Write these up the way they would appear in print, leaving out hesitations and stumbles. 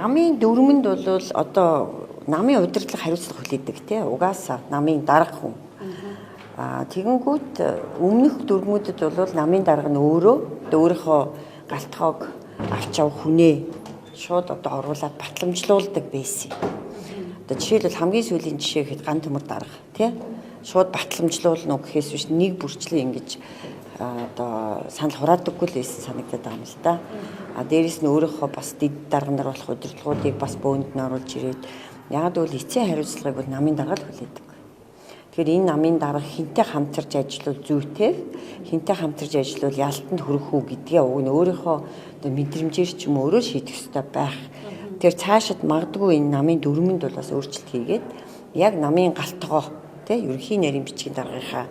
намын дөрмөнд бол одоо намын удирдлага хариуцлага хүлээдэг тий. Угаасаа намын дарга хүн. Тэгэнгүүт өмнөх дөрмүүдэд бол намын дарга нь өөрийнхөө галтгоог авч авах хүнээ шууд одоо оруулаад батламжлуулдаг байсан. Одоо жишээлбэл хамгийн сүүлийн жишээ гэхэд ган төмөр дарга тий. Шууд батламжлуулна уу гэхээс биш нэг бүрчлэн ингэж одоо санал хураадаггүй л байсан санагдаад байгаа юм л да. Дээрээс нь өөрийнхөө бас дэд дарга нар болох удирдлагуудыг бас бөөнд нь оруулж ирээд яг л эцсийн хариуцлагыг бол намын дарга л хүлээдэг. Тэгэхээр энэ намын дарга хинтээ хамтарч ажиллавал зүйтэй, хинтээ хамтарч ажиллавал ялтанд хүрэх үү гэдгээ уг нь өөрийнхөө одоо мэдрэмжээр ч юм өөрөө шийдэх ёстой байх. Тэгэхээр цаашид магадгүй энэ намын дөрмөнд бол бас өөрчлөлт хийгээд яг намын галтгоо тий ерөнхий нарийн бичгийн даргынхаа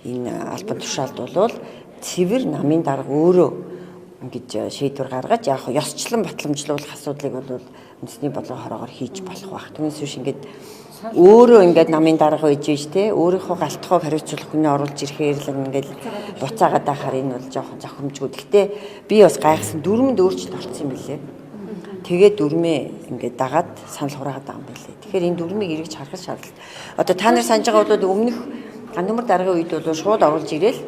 энэ албан тушаалд бол цэвэр намын дарга өөрөө ингэж шийдвэр гаргаж яг ёсчлон батламжлуулах асуудлыг бол үндэсний бодлого хороогоор хийж болох байх. Түүнээс биш ингээд өөрөө ингээд намын дарга байж те өөрийнхөө галтгоог хариуцлах хүнээ оруулж ирэхээр л ингээд буцаагаад байхаар энэ бол жоохон зохимжгүй. Гэхдээ би бас гайхсан дөрмөнд өөрчлөлт орсон юм билээ. Тэгээд дөрмөө ингээд дагаад санал хураагаад байгаа юм билээ. Тэгэхээр энэ дөрмийг эргэж харах шаардлага. Одоо та нар санаж байгаа бол өмнөх гандмар даргын үед бол шууд оруулж ирээл.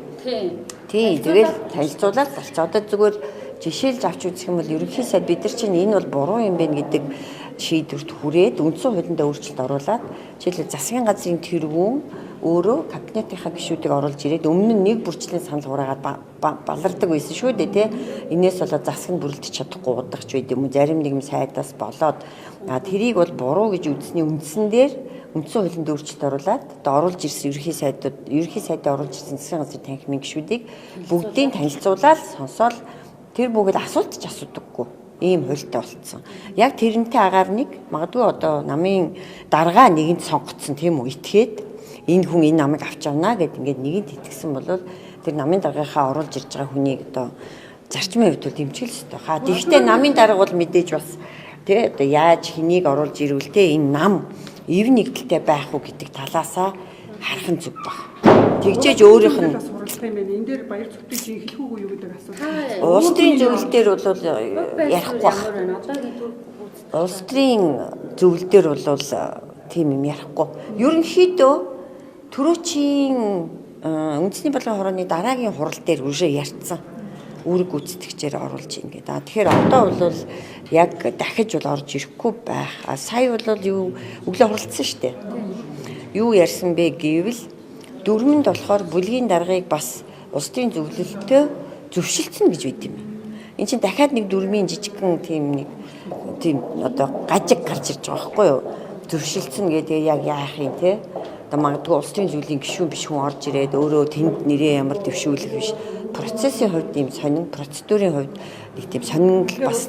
Тийм. Тэгэл танилцуулаад болцоо. Одоо зүгээр жишээлж авч үзэх юм бол ерөнхий сайд бид нар чинь энэ бол буруу юм байна гэдэг шийдвэрт хүрээд үндсэн хуулиндаа өөрчлөлт оруулаад жишээлбэл засгийн газрын тэргүүн өөрөө кабинетийнхаа гишүүдийг оруулж ирээд өмнө нь нэг бүрчлийн санал хураагаад балардаг байсан шүү дээ тий. Энээс болоод засаг нь бүрэлдэж чадахгүй удахч байд юм уу зарим нэгэн сайдаас болоод тэрийг бол буруу гэж үзсний үндсэн дээр үндсэн хуулинд өөрчлөлт оруулаад одоо оруулж ирсэн ерөнхий сайдад оруулж ирсэн засгийн газрын танхимын гишүүдийг бүгдийг танилцуулаад сонсоол тэр бүгд асуулт ч асуудаггүй ийм хуультай болцсон. Яг тэрнтэй агаар нэг магадгүй одоо намын даргаа нэгэнд сонгогдсон тийм үү итгээд энэ хүн энэ намыг авч явна гэд ингээд нэгэнд итгэсэн бол тэр намын даргынхаа оруулж ирж байгаа хүнийг одоо зарчмын хувьд дэмжих ёстой. Тэгэхдээ намын дарга бол мэдээж бас тий одоо яаж хэнийг оруулж ирвэл те энэ нам эв нэгдэлтэй байх уу гэдэг талаасаа харах нь зүг баг. Тэгжээж өөрийнх нь энэ дээр баяр зүтгэж эхлэх үгүй юу гэдэг асуулт. Улс төрийн зөвлөл дээр бол ярихгүй баг. Улс төрийн зөвлөл дээр бол тийм юм ярихгүй. Ерөнхийдөө төрөөчийн үндэсний бодлогын хорооны дараагийн хурал дээр үржээ ярьцсан. Үүрэг гүйцэтгэгчээр оруулж ийн гэдэг. Тэгэхээр одоо бол яг дахиж бол орж ирэхгүй байх. Сая бол юу өглөө хуралдсан шүү дээ. Юу ярьсан бэ гэвэл дөрмөнд болохоор бүлгийн даргыг бас улс төрийн зөвлөлтөд зөвшөлдсөн гэж байд юм. Энд чинь дахиад нэг дөрмийн жижигхэн тийм одоо гажиг гарч ирж байгаа байхгүй юу? Зөвшөлдсөн гэдэг яг яах юм те? Одоо магадгүй улс төрийн зөвлөлийн гишүүн биш хүн орж ирээд өөрөө тэнд нэрээ ямар дэвшүүлэх биш. Процессын хувьд ийм сонин, процедурын хувьд нэг тийм сонин бас